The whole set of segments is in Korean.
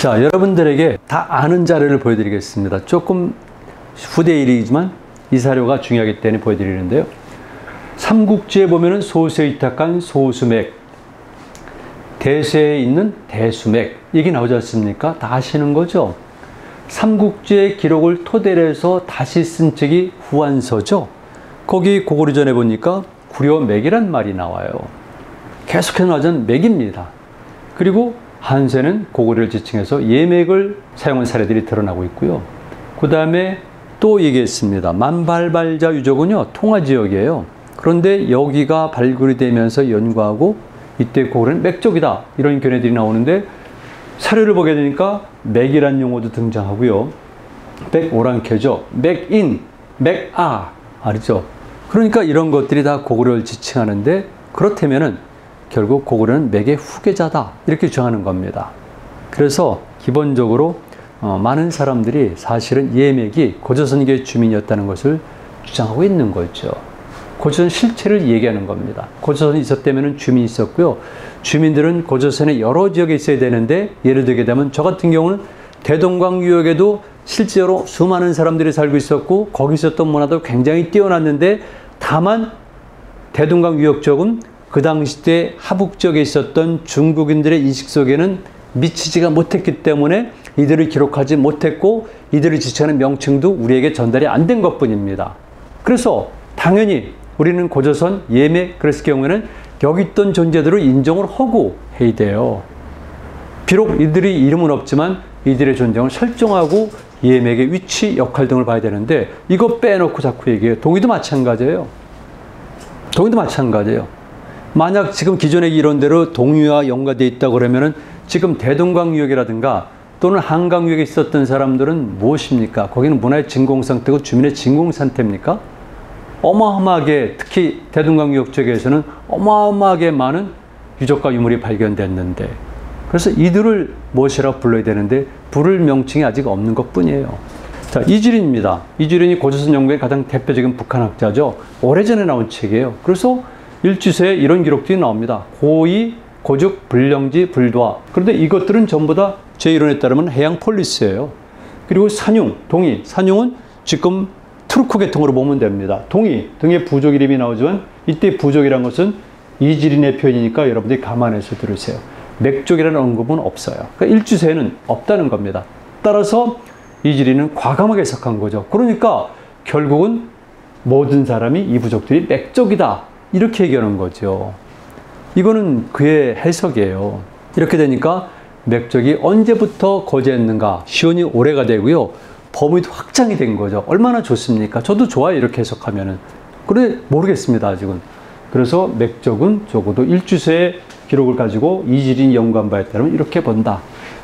자, 여러분들에게 다 아는 자료를 보여드리겠습니다. 조금 후대 일이지만 이 자료가 중요하기 때문에 보여드리는데요. 삼국지에 보면은 소수에 위탁한 소수맥, 대세에 있는 대수맥, 이게 나오지 않습니까? 다 아시는 거죠? 삼국지의 기록을 토대로 해서 다시 쓴 책이 후한서죠. 거기 고구려전에 보니까 구려맥이란 말이 나와요. 계속해서 나오는 맥입니다. 그리고 한세는 고구려를 지칭해서 예맥을 사용한 사례들이 드러나고 있고요. 그 다음에 또 얘기했습니다. 만발발자 유적은요, 통화지역이에요. 그런데 여기가 발굴이 되면서 연구하고 이때 고구려는 맥족이다, 이런 견해들이 나오는데 사료를 보게 되니까 맥이란 용어도 등장하고요. 맥오랑캐죠. 맥인, 맥아, 알죠? 그러니까 이런 것들이 다 고구려를 지칭하는데, 그렇다면은 결국 고구려는 맥의 후계자다, 이렇게 주장하는 겁니다. 그래서 기본적으로 많은 사람들이 사실은 예맥이 고조선계의 주민이었다는 것을 주장하고 있는 거죠. 고조선 실체를 얘기하는 겁니다. 고조선이 있었다면 주민이 있었고요. 주민들은 고조선의 여러 지역에 있어야 되는데, 예를 들게 되면 저 같은 경우는 대동강 유역에도 실제로 수많은 사람들이 살고 있었고 거기 있었던 문화도 굉장히 뛰어났는데, 다만 대동강 유역 쪽은 그 당시 때 하북 지역에 있었던 중국인들의 인식 속에는 미치지가 못했기 때문에 이들을 기록하지 못했고 이들을 지칭하는 명칭도 우리에게 전달이 안 된 것뿐입니다. 그래서 당연히 우리는 고조선 예맥 그랬을 경우에는 여기 있던 존재들을 인정을 하고 해야 돼요. 비록 이들이 이름은 없지만 이들의 존재를 설정하고 예맥의 위치, 역할 등을 봐야 되는데, 이거 빼놓고 자꾸 얘기해요. 동의도 마찬가지예요. 동의도 마찬가지예요. 만약 지금 기존의 이론대로 동의와 연관되어 있다고 그러면은 지금 대동강 유역이라든가 또는 한강 유역에 있었던 사람들은 무엇입니까? 거기는 문화의 진공 상태고 주민의 진공 상태입니까? 어마어마하게, 특히 대동강 유역 쪽에서는 어마어마하게 많은 유적과 유물이 발견됐는데, 그래서 이들을 무엇이라고 불러야 되는데 부를 명칭이 아직 없는 것 뿐이에요. 자, 이주린입니다. 이주린이 고조선 연구의 가장 대표적인 북한학자죠. 오래전에 나온 책이에요. 그래서 일주서에 이런 기록들이 나옵니다. 고이, 고죽, 불령지, 불도화. 그런데 이것들은 전부 다 제 이론에 따르면 해양 폴리스예요. 그리고 산융, 동이. 산융은 지금 트루크 계통으로 보면 됩니다. 동이 등의 부족 이름이 나오지만 이때 부족이란 것은 이주린의 표현이니까 여러분들이 감안해서 들으세요. 맥족이라는 언급은 없어요. 그러니까 일주서에는 없다는 겁니다. 따라서 이주린은 과감하게 해석한 거죠. 그러니까 결국은 모든 사람이 이 부족들이 맥족이다, 이렇게 얘기하는 거죠. 이거는 그의 해석이에요. 이렇게 되니까 맥족이 언제부터 거제했는가, 시온이 오래가 되고요. 범위도 확장이 된 거죠. 얼마나 좋습니까? 저도 좋아요, 이렇게 해석하면은. 그런데 모르겠습니다, 아직은. 그래서 맥족은 적어도 일주서의 기록을 가지고 이주린이 연구한 바에 따르면 이렇게 본다.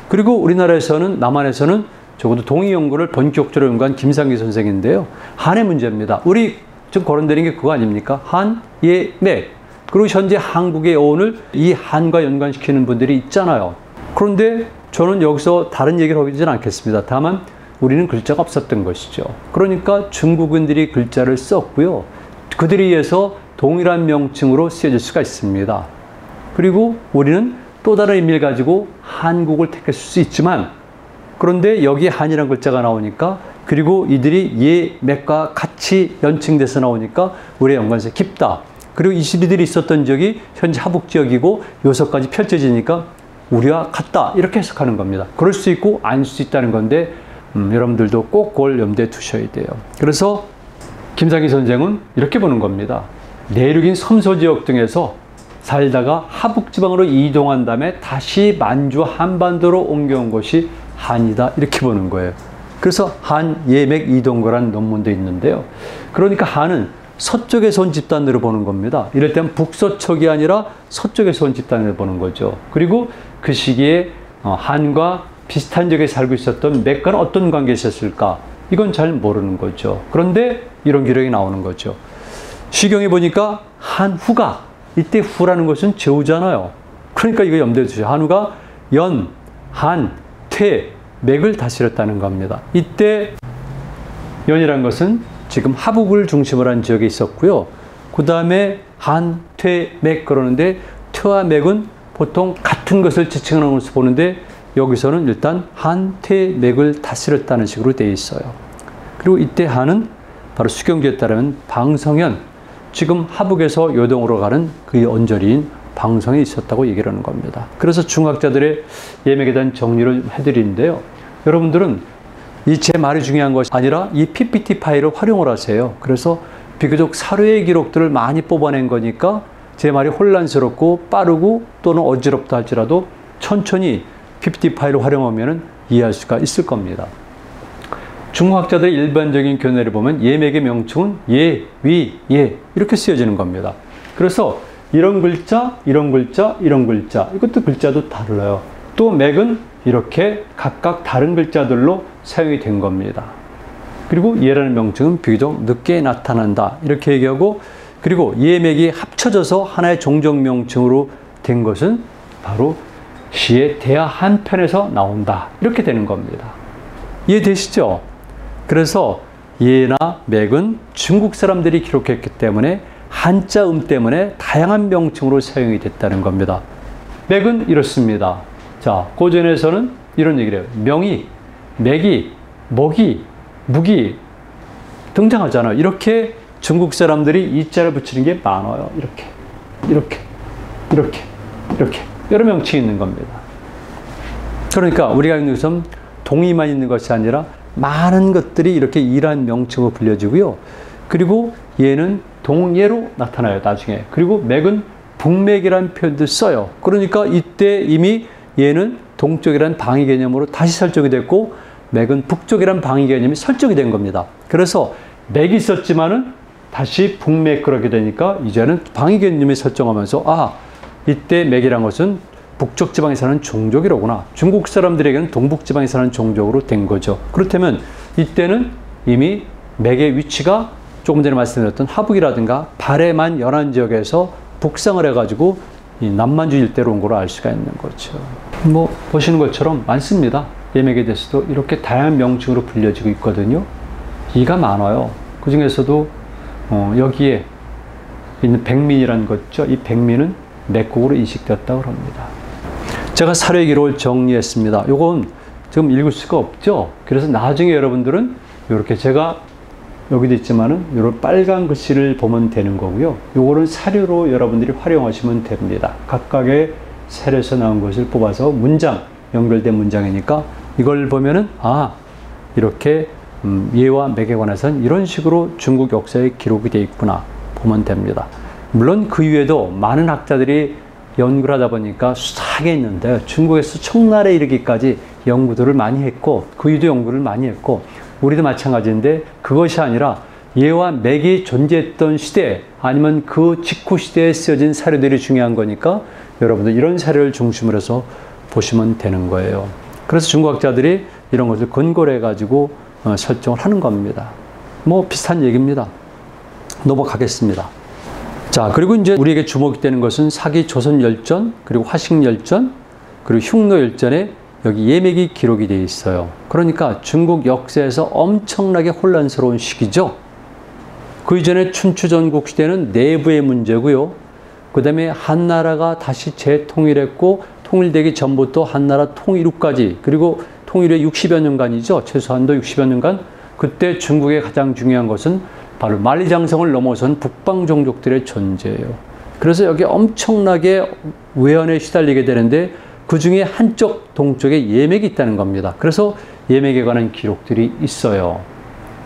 그리고 우리나라에서는, 남한에서는 적어도 동의 연구를 본격적으로 연구한 김상기 선생인데요. 한의 문제입니다. 우리 지금 거론되는 게 그거 아닙니까? 한, 예, 맥. 그리고 현재 한국의 어원을 이 한과 연관시키는 분들이 있잖아요. 그런데 저는 여기서 다른 얘기를 하지는 않겠습니다. 다만 우리는 글자가 없었던 것이죠. 그러니까 중국인들이 글자를 썼고요. 그들에 의해서 동일한 명칭으로 쓰여질 수가 있습니다. 그리고 우리는 또 다른 의미를 가지고 한국을 택했을 수 있지만, 그런데 여기에 한이라는 글자가 나오니까, 그리고 이들이 예, 맥과 같이 연칭돼서 나오니까 우리의 연관성이 깊다. 그리고 이 시리들이 있었던 지역이 현재 하북 지역이고 요서까지 펼쳐지니까 우리와 같다, 이렇게 해석하는 겁니다. 그럴 수 있고 아닐 수 있다는 건데 여러분들도 꼭 그걸 염두에 두셔야 돼요. 그래서 김상기 선생은 이렇게 보는 겁니다. 내륙인 섬서 지역 등에서 살다가 하북지방으로 이동한 다음에 다시 만주 한반도로 옮겨온 것이 한이다, 이렇게 보는 거예요. 그래서 한, 예맥, 이동거라는 논문도 있는데요. 그러니까 한은 서쪽에서 온 집단으로 보는 겁니다. 이럴 때는 북서쪽이 아니라 서쪽에서 온 집단으로 보는 거죠. 그리고 그 시기에 한과 비슷한 지역에 살고 있었던 맥과는 어떤 관계에 있었을까? 이건 잘 모르는 거죠. 그런데 이런 기록이 나오는 거죠. 시경에 보니까 한후가, 이때 후라는 것은 제후잖아요. 그러니까 이거 염두에 두세요. 한후가 연, 한, 퇴, 맥을 다스렸다는 겁니다. 이때 연이라는 것은 지금 하북을 중심으로 한 지역에 있었고요. 그 다음에 한, 퇴, 맥 그러는데 퇴와 맥은 보통 같은 것을 지칭하는 것을 보는데 여기서는 일단 한태맥을 다스렸다는 식으로 되어 있어요. 그리고 이때 한은 바로 수경기에 따르면 방성현, 지금 하북에서 요동으로 가는 그 언저리인 방성에 있었다고 얘기를 하는 겁니다. 그래서 중학자들의 예맥에 대한 정리를 해드리는데요. 여러분들은 이 제 말이 중요한 것이 아니라 이 PPT 파일을 활용을 하세요. 그래서 비교적 사료의 기록들을 많이 뽑아낸 거니까 제 말이 혼란스럽고 빠르고 또는 어지럽다 할지라도 천천히 PPT 파일을 활용하면 이해할 수가 있을 겁니다. 중국학자들의 일반적인 견해를 보면 예맥의 명칭은 예, 위, 예 이렇게 쓰여지는 겁니다. 그래서 이런 글자, 이런 글자, 이런 글자 이것도 글자도 달라요. 또 맥은 이렇게 각각 다른 글자들로 사용이 된 겁니다. 그리고 예라는 명칭은 비교적 늦게 나타난다 이렇게 얘기하고, 그리고 예맥이 합쳐져서 하나의 종족 명칭으로 된 것은 바로 시의 대하 한 편에서 나온다 이렇게 되는 겁니다. 이해되시죠? 그래서 예나 맥은 중국 사람들이 기록했기 때문에 한자음 때문에 다양한 명칭으로 사용이 됐다는 겁니다. 맥은 이렇습니다. 자, 고전에서는 이런 얘기를 해요. 명이, 맥이, 먹이, 무기 등장하잖아요. 이렇게 중국 사람들이 이자를 붙이는 게 많아요. 이렇게, 이렇게, 이렇게, 이렇게 여러 명칭이 있는 겁니다. 그러니까 우리가 있는 것은 동의만 있는 것이 아니라 많은 것들이 이렇게 일한 명칭으로 불려지고요. 그리고 얘는 동예로 나타나요, 나중에. 그리고 맥은 북맥이라는 표현도 써요. 그러니까 이때 이미 얘는 동쪽이라는 방위 개념으로 다시 설정이 됐고, 맥은 북쪽이라는 방위 개념이 설정이 된 겁니다. 그래서 맥이 있었지만은 다시 북맥 그렇게 되니까 이제는 방위 개념이 설정하면서 아, 이때 맥이란 것은 북쪽 지방에 사는 종족이로구나. 중국 사람들에게는 동북 지방에 사는 종족으로 된 거죠. 그렇다면 이때는 이미 맥의 위치가 조금 전에 말씀드렸던 하북이라든가 발해만 연안 지역에서 북상을 해가지고 이 남만주 일대로 온 걸로 알 수가 있는 거죠. 뭐 보시는 것처럼 많습니다. 예맥에 대해서도 이렇게 다양한 명칭으로 불려지고 있거든요. 이가 많아요. 그 중에서도 여기에 있는 백민이라는 거죠. 이 백민은 맥곡으로 인식되었다고 합니다. 제가 사료의 기록을 정리했습니다. 요건 지금 읽을 수가 없죠. 그래서 나중에 여러분들은 이렇게 제가 여기도 있지만은 이런 빨간 글씨를 보면 되는 거고요. 요거는 사료로 여러분들이 활용하시면 됩니다. 각각의 사료에서 나온 것을 뽑아서 문장, 연결된 문장이니까 이걸 보면은 아, 이렇게 예와 맥에 관해서는 이런 식으로 중국 역사에 기록이 되어 있구나 보면 됩니다. 물론 그 이외에도 많은 학자들이 연구를 하다 보니까 수상하게 있는데 중국에서 청나라에 이르기까지 연구들을 많이 했고 그 이후도 연구를 많이 했고 우리도 마찬가지인데, 그것이 아니라 예와 맥이 존재했던 시대 아니면 그 직후 시대에 쓰여진 사료들이 중요한 거니까 여러분들 이런 사료를 중심으로 해서 보시면 되는 거예요. 그래서 중국학자들이 이런 것을 근거로 해가지고 설정을 하는 겁니다. 뭐 비슷한 얘기입니다. 넘어가겠습니다. 자, 그리고 이제 우리에게 주목이 되는 것은 사기 조선열전, 그리고 화식열전, 그리고 흉노열전에 여기 예맥이 기록이 되어 있어요. 그러니까 중국 역사에서 엄청나게 혼란스러운 시기죠. 그 이전에 춘추전국 시대는 내부의 문제고요. 그 다음에 한나라가 다시 재통일했고 통일되기 전부터 한나라 통일 후까지, 그리고 통일의 60여 년간이죠. 최소한도 60여 년간. 그때 중국의 가장 중요한 것은 바로 만리장성을 넘어선 북방 종족들의 존재예요. 그래서 여기 엄청나게 외환에 시달리게 되는데 그 중에 한쪽 동쪽에 예맥이 있다는 겁니다. 그래서 예맥에 관한 기록들이 있어요.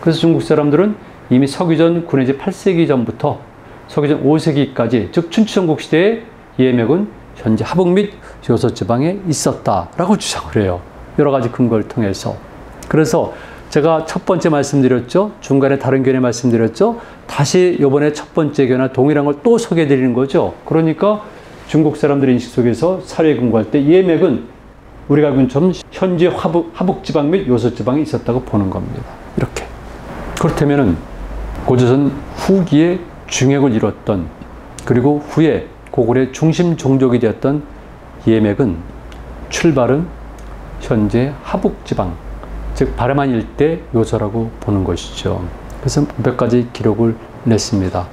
그래서 중국 사람들은 이미 서기전 9내지 8세기 전부터 서기전 5세기까지, 즉 춘추전국 시대에 예맥은 현재 하북 및 요서지방에 있었다라고 주장을 해요. 여러 가지 근거를 통해서. 그래서 제가 첫 번째 말씀드렸죠. 중간에 다른 견해 말씀드렸죠. 다시 이번에 첫 번째 견해 동일한 걸 또 소개해 드리는 거죠. 그러니까 중국 사람들의 인식 속에서 사료에 근거할 때 예맥은 우리가 알고 있는 것처럼 현재 하북지방 및 요서지방에 있었다고 보는 겁니다. 이렇게. 그렇다면 고조선 후기에 중역을 이뤘던, 그리고 후에 고구려의 중심 종족이 되었던 예맥은 출발은 현재 하북지방, 즉 바레만 일대 요소라고 보는 것이죠. 그래서 몇 가지 기록을 냈습니다.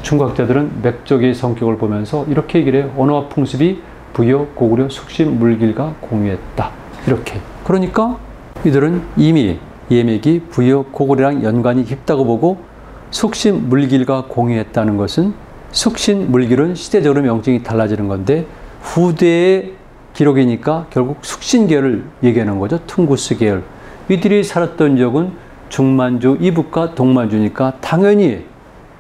중국학자들은 맥족의 성격을 보면서 이렇게 얘기를 해요. 언어와 풍습이 부여, 고구려, 숙심, 물길과 공유했다. 이렇게. 그러니까 이들은 이미 예맥이 부여 고구려랑 연관이 깊다고 보고 숙신 물길과 공유했다는 것은 숙신 물길은 시대적으로 명칭이 달라지는 건데 후대의 기록이니까 결국 숙신 계열을 얘기하는 거죠. 퉁구스 계열. 이들이 살았던 지역은 중만주 이북과 동만주니까 당연히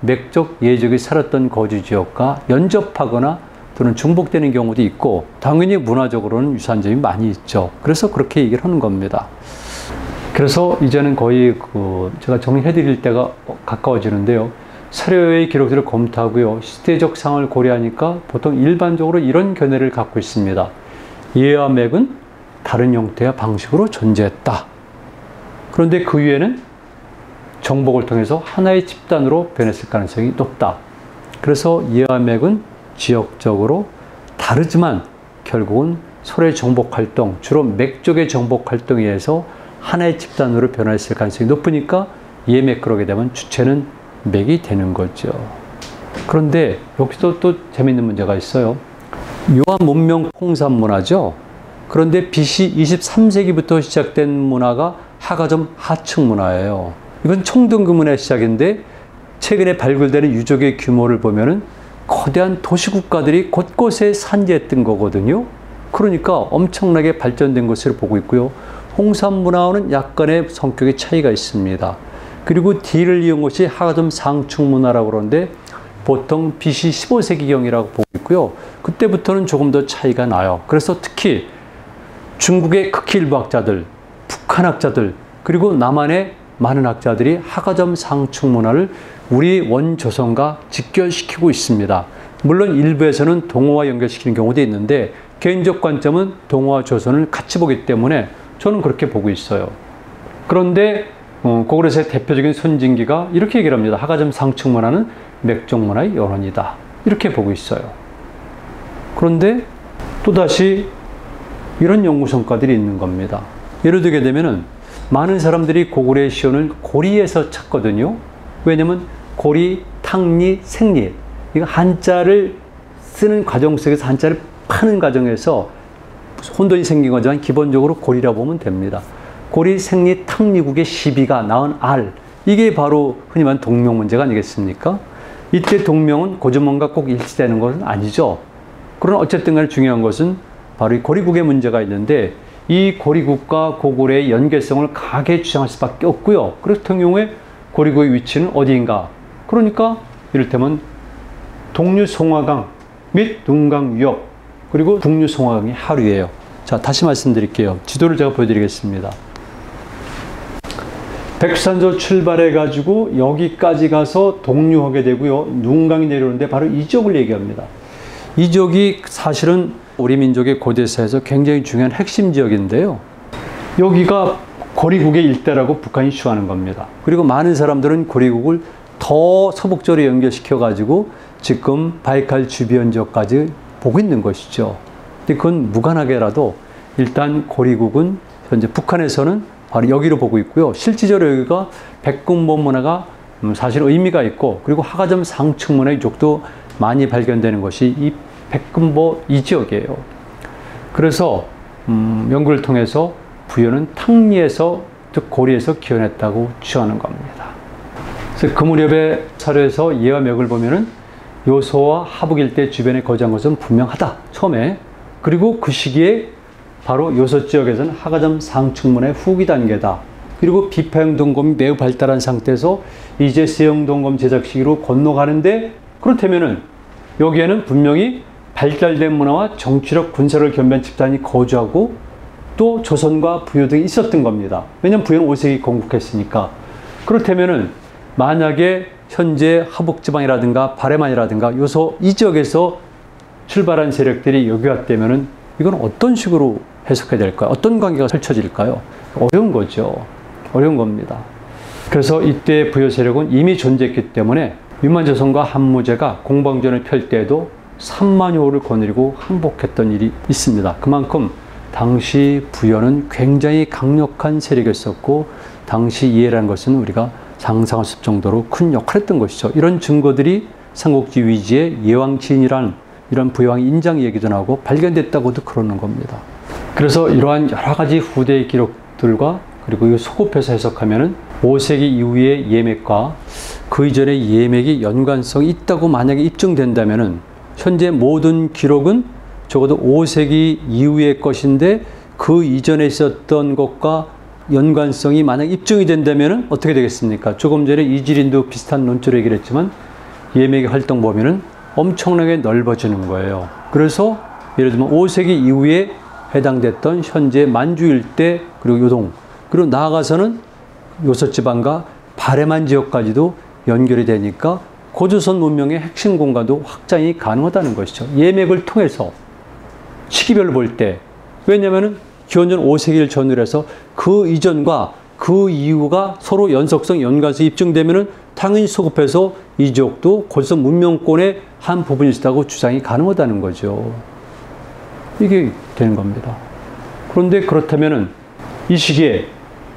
맥적 예적이 살았던 거주 지역과 연접하거나 또는 중복되는 경우도 있고 당연히 문화적으로는 유사한 점이 많이 있죠. 그래서 그렇게 얘기를 하는 겁니다. 그래서 이제는 거의 제가 정리해 드릴 때가 가까워지는데요. 사료의 기록들을 검토하고요. 시대적 상황을 고려하니까 보통 일반적으로 이런 견해를 갖고 있습니다. 예와 맥은 다른 형태와 방식으로 존재했다. 그런데 그 위에는 정복을 통해서 하나의 집단으로 변했을 가능성이 높다. 그래서 예와 맥은 지역적으로 다르지만 결국은 서로의 정복 활동, 주로 맥족의 정복 활동에 의해서 하나의 집단으로 변화했을 가능성이 높으니까 예맥 그러게 되면 주체는 맥이 되는 거죠. 그런데 여기서 또 재미있는 문제가 있어요. 유한 문명 홍산 문화죠. 그런데 BC 23세기부터 시작된 문화가 하가점 하층 문화예요. 이건 청동기 문화의 시작인데 최근에 발굴되는 유적의 규모를 보면은 거대한 도시국가들이 곳곳에 산재했던 거거든요. 그러니까 엄청나게 발전된 것을 보고 있고요. 홍산 문화와는 약간의 성격의 차이가 있습니다. 그리고 D를 이은 것이 하가점 상층 문화라고 그러는데 보통 BC 15세기경이라고 보고 있고요. 그때부터는 조금 더 차이가 나요. 그래서 특히 중국의 극히 일부 학자들, 북한 학자들, 그리고 남한의 많은 학자들이 하가점 상층 문화를 우리 원조선과 직결시키고 있습니다. 물론 일부에서는 동어와 연결시키는 경우도 있는데 개인적 관점은 동어와 조선을 같이 보기 때문에 저는 그렇게 보고 있어요. 그런데 고구려사의 대표적인 선진기가 이렇게 얘기를 합니다. 하가점 상층 문화는 맥적 문화의 연원이다. 이렇게 보고 있어요. 그런데 또다시 이런 연구 성과들이 있는 겁니다. 예를 들게 되면은 많은 사람들이 고구려의 시온을 고리에서 찾거든요. 왜냐면 고리, 탕리, 생리. 이거 한자를 쓰는 과정 속에서 한자를 파는 과정에서 혼돈이 생긴 거지만 기본적으로 고리라고 보면 됩니다. 고리, 생리, 탕리국의 시비가 낳은 알. 이게 바로 흔히 말하는 동명 문제가 아니겠습니까? 이때 동명은 고주몽과 꼭 일치되는 것은 아니죠. 그러나 어쨌든 간에 중요한 것은 바로 이 고리국의 문제가 있는데 이 고리국과 고구려의 연계성을 강하게 주장할 수밖에 없고요. 그렇던 경우에 고리국의 위치는 어디인가? 그러니까 이를테면 동류송화강 및 눈강유역 그리고 북류송화강이 하류예요. 자, 다시 말씀드릴게요. 지도를 제가 보여드리겠습니다. 백산조 출발해가지고 여기까지 가서 동류하게 되고요. 눈강이 내려오는데 바로 이 지역을 얘기합니다. 이 지역이 사실은 우리 민족의 고대사에서 굉장히 중요한 핵심 지역인데요. 여기가 고리국의 일대라고 북한이 주장하는 겁니다. 그리고 많은 사람들은 고리국을 더 서북쪽으로 연결시켜가지고 지금 바이칼 주변 지역까지 보고 있는 것이죠. 근데 그건 무관하게라도 일단 고리국은 현재 북한에서는 바로 여기로 보고 있고요. 실질적으로 여기가 백군보 문화가 사실 의미가 있고 그리고 하가점 상층 문화 이쪽도 많이 발견되는 것이 이 백군보 이 지역이에요. 그래서 연구를 통해서 부여는 탕리에서 즉 고리에서 기원했다고 주장하는 겁니다. 그래서 그 무렵의 사료에서 예와 맥을 보면은 요소와 하북 일대 주변에 거주한 것은 분명하다. 처음에. 그리고 그 시기에 바로 요소 지역에서는 하가점 상층 문화의 후기 단계다. 그리고 비파형 동검이 매우 발달한 상태에서 이제 세형 동검 제작 시기로 건너가는데 그렇다면은 여기에는 분명히 발달된 문화와 정치력 군사를 겸비한 집단이 거주하고 또 조선과 부여 등이 있었던 겁니다. 왜냐하면 부여는 5세기 건국했으니까. 그렇다면은 만약에 현재 하북지방이라든가 바레만이라든가 요소 이 지역에서 출발한 세력들이 여기 왔다면은 이건 어떤 식으로 해석해야 될까요? 어떤 관계가 펼쳐질까요? 어려운 거죠. 어려운 겁니다. 그래서 이때 부여 세력은 이미 존재했기 때문에 유만조선과 한무제가 공방전을 펼 때에도 3만여호를 거느리고 항복했던 일이 있습니다. 그만큼 당시 부여는 굉장히 강력한 세력이었었고 당시 이해라는 것은 우리가 상상할 수 없을 정도로 큰 역할을 했던 것이죠. 이런 증거들이 삼국지 위지의 예왕지인이란 이런 부여왕 인장 얘기도 나오고 발견됐다고도 그러는 겁니다. 그래서 이러한 여러 가지 후대의 기록들과 그리고 이 소급해서 해석하면은 5세기 이후의 예맥과 그 이전의 예맥이 연관성이 있다고 만약에 입증된다면은 현재 모든 기록은 적어도 5세기 이후의 것인데 그 이전에 있었던 것과 연관성이 만약 입증이 된다면은 어떻게 되겠습니까? 조금 전에 이질인도 비슷한 논조로 얘기를 했지만 예맥의 활동 범위는 엄청나게 넓어지는 거예요. 그래서 예를 들면 5세기 이후에 해당됐던 현재 만주 일대 그리고 요동 그리고 나아가서는 요섭지방과 바레만 지역까지도 연결이 되니까 고조선 문명의 핵심 공간도 확장이 가능하다는 것이죠. 예맥을 통해서 시기별로 볼 때 왜냐하면 기원전 5세기를 전후로 해서 그 이전과 그 이후가 서로 연속성, 연관성이 입증되면은 당연히 소급해서 이 지역도 고조선 문명권의 한 부분이었다고 주장이 가능하다는 거죠. 이게 되는 겁니다. 그런데 그렇다면은 이 시기에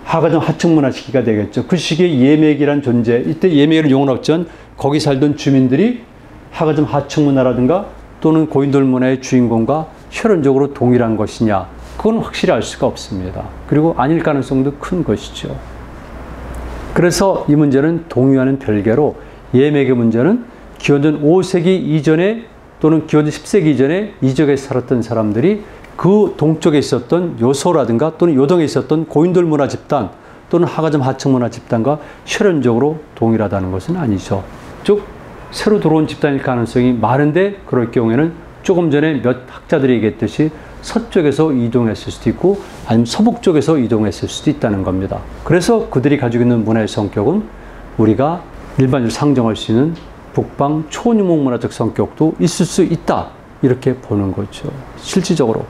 하가정 하층문화 시기가 되겠죠. 그 시기에 예맥이란 존재, 이때 예맥이라는 용어는 없지만 거기 살던 주민들이 하가정 하층문화라든가 또는 고인돌 문화의 주인공과 혈연적으로 동일한 것이냐, 그건 확실히 알 수가 없습니다. 그리고 아닐 가능성도 큰 것이죠. 그래서 이 문제는 동의와는 별개로 예맥의 문제는 기원전 5세기 이전에 또는 기원전 10세기 이전에 이 지역에 살았던 사람들이 그 동쪽에 있었던 요소라든가 또는 요동에 있었던 고인돌 문화 집단 또는 하가점 하층 문화 집단과 혈연적으로 동일하다는 것은 아니죠. 즉 새로 들어온 집단일 가능성이 많은데 그럴 경우에는 조금 전에 몇 학자들이 얘기했듯이 서쪽에서 이동했을 수도 있고 아니면 서북 쪽에서 이동했을 수도 있다는 겁니다. 그래서 그들이 가지고 있는 문화의 성격은 우리가 일반적으로 상정할 수 있는 북방 초유목문화적 성격도 있을 수 있다, 이렇게 보는 거죠. 실질적으로.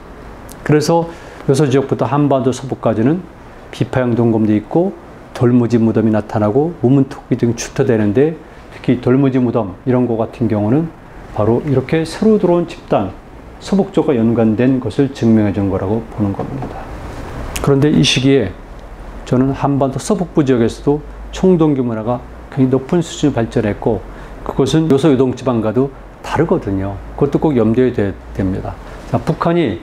그래서 요소 지역부터 한반도 서부까지는 비파형 동검도 있고 돌무지 무덤이 나타나고 우문토끼 등이 출토되는데 특히 돌무지 무덤 이런 거 같은 경우는 바로 이렇게 새로 들어온 집단 서북쪽과 연관된 것을 증명해 준 거라고 보는 겁니다. 그런데 이 시기에 저는 한반도 서북부 지역에서도 총동기 문화가 굉장히 높은 수준을 발전했고 그것은 요소 요동지방과도 다르거든요. 그것도 꼭 염두에 둬야 됩니다. 자, 북한이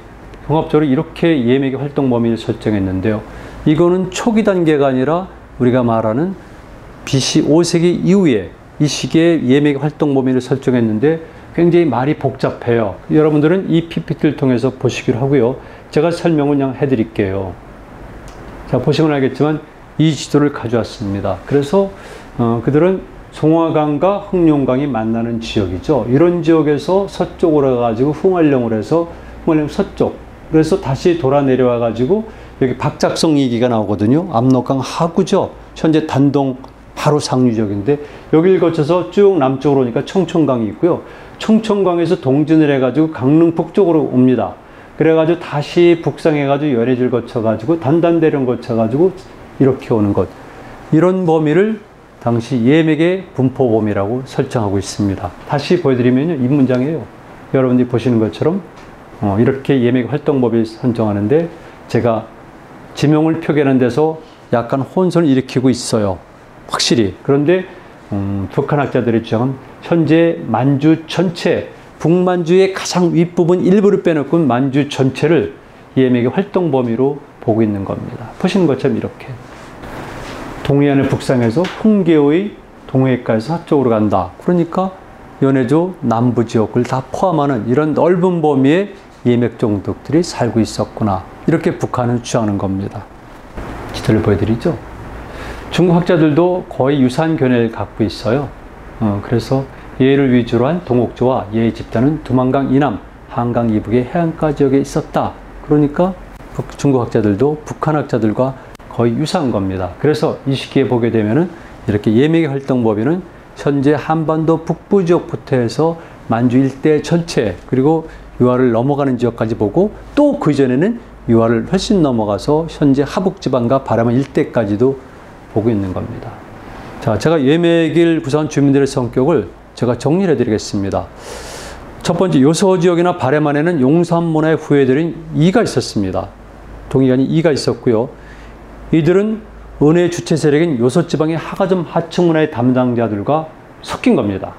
종합적으로 이렇게 예맥의 활동 범위를 설정했는데요. 이거는 초기 단계가 아니라 우리가 말하는 BC 5세기 이후에 이 시기에 예맥의 활동 범위를 설정했는데 굉장히 말이 복잡해요. 여러분들은 이 PPT를 통해서 보시기로 하고요. 제가 설명을 그냥 해드릴게요. 자, 보시면 알겠지만 이 지도를 가져왔습니다. 그래서 그들은 송화강과 흑룡강이 만나는 지역이죠. 이런 지역에서 서쪽으로 가가지고 흥활령으로 해서 흥활령 서쪽, 그래서 다시 돌아 내려와 가지고 여기 박작성 얘기가 나오거든요. 압록강 하구죠. 현재 단동 바로 상류 지역인데 여기를 거쳐서 쭉 남쪽으로 오니까 청천강이 있고요. 청천강에서 동진을 해가지고 강릉 북쪽으로 옵니다. 그래가지고 다시 북상해가지고 연해질 거쳐가지고 단단대령 거쳐가지고 이렇게 오는 것. 이런 범위를 당시 예맥의 분포 범위라고 설정하고 있습니다. 다시 보여드리면요, 이 문장이에요. 여러분들이 보시는 것처럼 이렇게 예맥 활동 범위를 선정하는데 제가 지명을 표기하는 데서 약간 혼선을 일으키고 있어요. 확실히. 그런데 북한 학자들의 주장은 현재 만주 전체, 북만주의 가장 윗부분 일부를 빼놓고 만주 전체를 예맥의 활동 범위로 보고 있는 겁니다. 보시는 것처럼 이렇게. 동해안을 북상해서 풍계호의 동해가에서 서쪽으로 간다. 그러니까 연해조 남부 지역을 다 포함하는 이런 넓은 범위의 예맥종족들이 살고 있었구나. 이렇게 북한은 주장하는 겁니다. 지도를 보여드리죠. 중국 학자들도 거의 유사한 견해를 갖고 있어요. 그래서 예를 위주로 한 동옥조와 예 집단은 두만강 이남, 한강 이북의 해안가 지역에 있었다. 그러니까 중국 학자들도 북한 학자들과 거의 유사한 겁니다. 그래서 이 시기에 보게 되면은 이렇게 예맥의 활동 범위는 현재 한반도 북부 지역부터 해서 만주 일대 전체 그리고 유화를 넘어가는 지역까지 보고 또 그 전에는 유화를 훨씬 넘어가서 현재 하북지방과 바라만 일대까지도 보고 있는 겁니다. 자, 제가 예맥을 구성한 주민들의 성격을 제가 정리를 해드리겠습니다. 첫 번째, 요소 지역이나 바레만에는 용산 문화의 후예들인 이가 있었습니다. 동의관이 이가 있었고요. 이들은 은혜의 주체 세력인 요소지방의 하가점 하층 문화의 담당자들과 섞인 겁니다.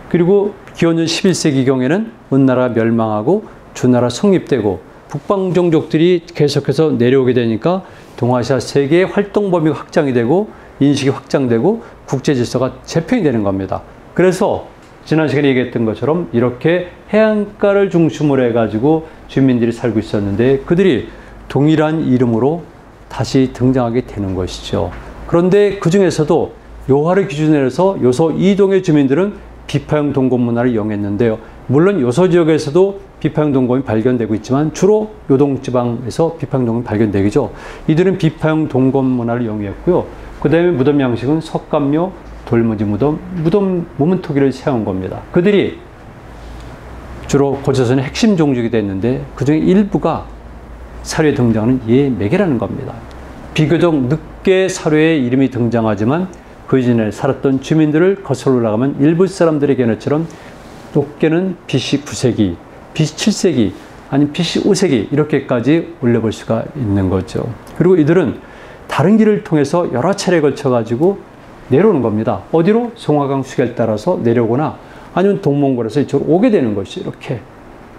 그리고 기원전 11세기경에는 은나라가 멸망하고 주나라 성립되고 북방 종족들이 계속해서 내려오게 되니까 동아시아 세계의 활동 범위가 확장이 되고 인식이 확장되고 국제 질서가 재편이 되는 겁니다. 그래서 지난 시간에 얘기했던 것처럼 이렇게 해안가를 중심으로 해가지고 주민들이 살고 있었는데 그들이 동일한 이름으로 다시 등장하게 되는 것이죠. 그런데 그 중에서도 요하를 기준으로 해서 요소 이동의 주민들은 비파형 동검 문화를 이용했는데요. 물론 요소 지역에서도 비파형 동검이 발견되고 있지만 주로 요동지방에서 비파형 동검이 발견되죠. 이들은 비파형 동검 문화를 이용했고요. 그 다음에 무덤 양식은 석감묘, 돌무지 무덤, 모문토기를 사용한 겁니다. 그들이 주로 고조선의 핵심 종족이 됐는데 그중에 일부가 사료에 등장하는 예맥이라는 겁니다. 비교적 늦게 사료에 이름이 등장하지만 그 이전에 살았던 주민들을 거슬러 올라가면 일부 사람들의 견해처럼 높게는 BC 9세기, BC 7세기, 아니면 BC 5세기 이렇게까지 올려볼 수가 있는 거죠. 그리고 이들은 다른 길을 통해서 여러 차례에 걸쳐가지고 내려오는 겁니다. 어디로? 송화강 수계를 따라서 내려오거나 아니면 동몽골에서 이쪽으로 오게 되는 것이 이렇게.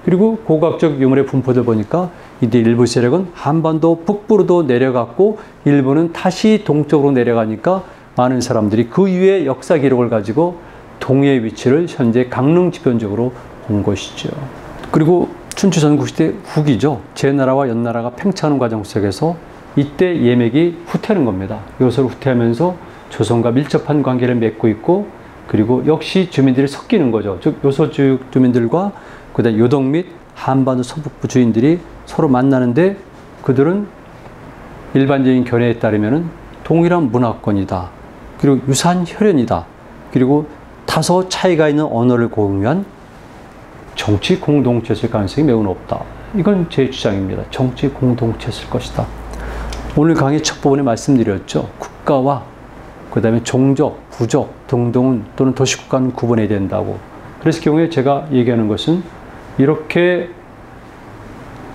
그리고 고고학적 유물의 분포들 보니까 이들 일부 세력은 한반도 북부로도 내려갔고 일부는 다시 동쪽으로 내려가니까 많은 사람들이 그 이후의 역사 기록을 가지고 동해의 위치를 현재 강릉 지변적으로 본 것이죠. 그리고 춘추 전국시대 후기죠. 제나라와 연나라가 팽창하는 과정 속에서 이때 예맥이 후퇴하는 겁니다. 요소를 후퇴하면서 조선과 밀접한 관계를 맺고 있고 그리고 역시 주민들이 섞이는 거죠. 즉 요소 지역 주민들과 그다음 요동 및 한반도 서북부 주인들이 서로 만나는데 그들은 일반적인 견해에 따르면 동일한 문화권이다. 그리고 유사한 혈연이다. 그리고 다소 차이가 있는 언어를 공유한 정치 공동체였을 가능성이 매우 높다. 이건 제 주장입니다. 정치 공동체였을 것이다. 오늘 강의 첫 부분에 말씀드렸죠. 국가와 그 다음에 종족, 부족 등등은 또는 도시국가는 구분해야 된다고. 그래서 경우에 제가 얘기하는 것은 이렇게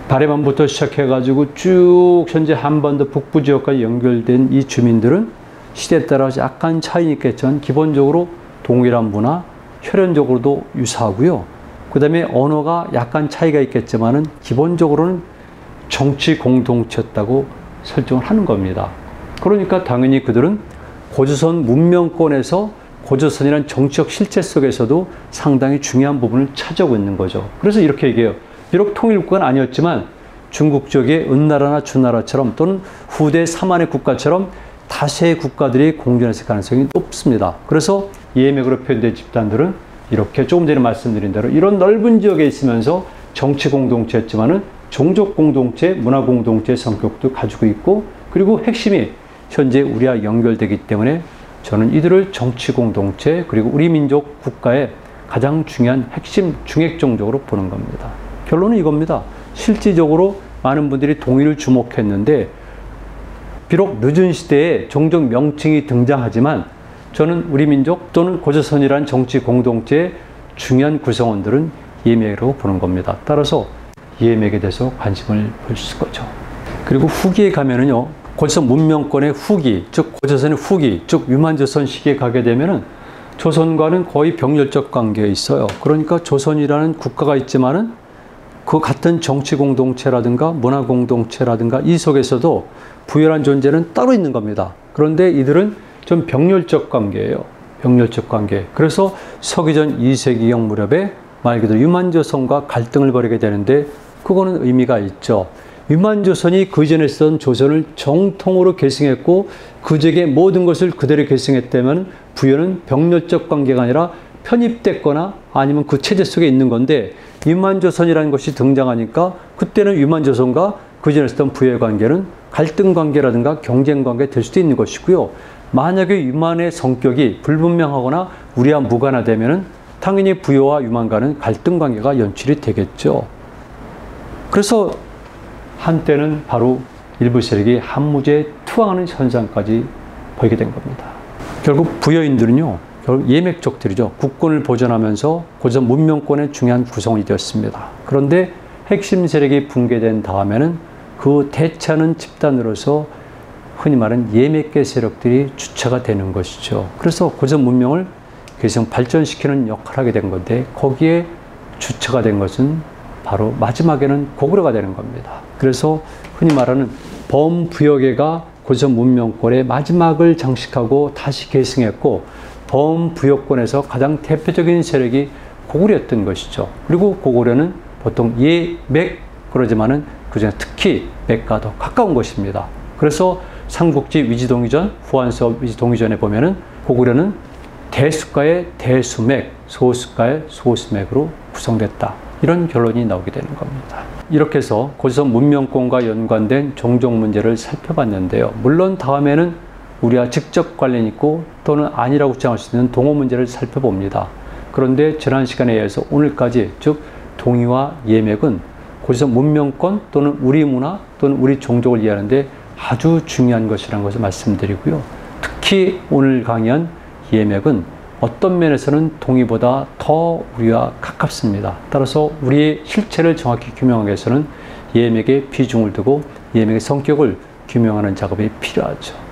바레만부터 시작해가지고 쭉 현재 한반도 북부 지역까지 연결된 이 주민들은 시대에 따라서 약간 차이는 있겠지만 기본적으로 동일한 문화, 혈연적으로도 유사하고요. 그 다음에 언어가 약간 차이가 있겠지만은 기본적으로는 정치 공동체였다고 설정을 하는 겁니다. 그러니까 당연히 그들은 고조선 문명권에서 고조선이라는 정치적 실체 속에서도 상당히 중요한 부분을 차지하고 있는 거죠. 그래서 이렇게 얘기해요. 비록 통일국가는 아니었지만 중국 쪽의 은나라나 주나라처럼 또는 후대 삼한의 국가처럼 다수의 국가들이 공존했을 가능성이 높습니다. 그래서 예맥으로 표현된 집단들은 이렇게 조금 전에 말씀드린 대로 이런 넓은 지역에 있으면서 정치 공동체였지만은 종족 공동체, 문화 공동체의 성격도 가지고 있고 그리고 핵심이 현재 우리와 연결되기 때문에 저는 이들을 정치 공동체 그리고 우리 민족 국가의 가장 중요한 핵심 중핵 종족으로 보는 겁니다. 결론은 이겁니다. 실질적으로 많은 분들이 동일을 주목했는데 비록 늦은 시대에 종족 명칭이 등장하지만 저는 우리 민족 또는 고조선이라는 정치 공동체의 중요한 구성원들은 예맥이라고 보는 겁니다. 따라서 예맥에 대해서 관심을 보실 거죠. 그리고 후기에 가면은요, 고조선 문명권의 후기, 즉 고조선의 후기, 즉 유만조선 시기에 가게 되면은 조선과는 거의 병렬적 관계에 있어요. 그러니까 조선이라는 국가가 있지만은 그 같은 정치 공동체라든가 문화 공동체라든가 이 속에서도 부연한 존재는 따로 있는 겁니다. 그런데 이들은 좀 병렬적 관계예요. 병렬적 관계. 그래서 서기전 2세기경 무렵에 말 그대로 유만조선과 갈등을 벌이게 되는데 그거는 의미가 있죠. 유만조선이 그 전에 쓰던 조선을 정통으로 계승했고 그 지역의 모든 것을 그대로 계승했다면 부여는 병렬적 관계가 아니라 편입됐거나 아니면 그 체제 속에 있는 건데 유만조선이라는 것이 등장하니까 그때는 유만조선과 그 전에 쓰던 부여의 관계는 갈등 관계라든가 경쟁 관계 될 수도 있는 것이고요. 만약에 유만의 성격이 불분명하거나 우리와 무관하다면은 당연히 부여와 유만과는 갈등 관계가 연출이 되겠죠. 그래서 한때는 바로 일부 세력이 한무제에 투항하는 현상까지 보이게 된 겁니다. 결국 부여인들은요, 결국 예맥족들이죠. 국권을 보존하면서 고조선 문명권의 중요한 구성원이 되었습니다. 그런데 핵심 세력이 붕괴된 다음에는 그 대체하는 집단으로서 흔히 말하는 예맥계 세력들이 주체가 되는 것이죠. 그래서 고조선 문명을 계속 발전시키는 역할을 하게 된 건데 거기에 주체가 된 것은 바로 마지막에는 고구려가 되는 겁니다. 그래서 흔히 말하는 범부여계가 고조선 문명권의 마지막을 장식하고 다시 계승했고, 범부여권에서 가장 대표적인 세력이 고구려였던 것이죠. 그리고 고구려는 보통 예맥 그러지만은 그중에 특히 맥과 더 가까운 것입니다. 그래서 삼국지 위지동의전, 후한서 위지동의전에 보면은 고구려는 대수가의 대수맥, 소수가의 소수맥으로 구성됐다. 이런 결론이 나오게 되는 겁니다. 이렇게 해서 고조선 문명권과 연관된 종족 문제를 살펴봤는데요. 물론 다음에는 우리와 직접 관련 있고 또는 아니라고 주장할 수 있는 동호 문제를 살펴봅니다. 그런데 지난 시간에 의해서 오늘까지, 즉 동의와 예맥은 고조선 문명권 또는 우리 문화 또는 우리 종족을 이해하는데 아주 중요한 것이라는 것을 말씀드리고요. 특히 오늘 강의한 예맥은 어떤 면에서는 동의보다 더 우리와 가깝습니다. 따라서 우리의 실체를 정확히 규명하기 위해서는 예맥에 비중을 두고 예맥의 성격을 규명하는 작업이 필요하죠.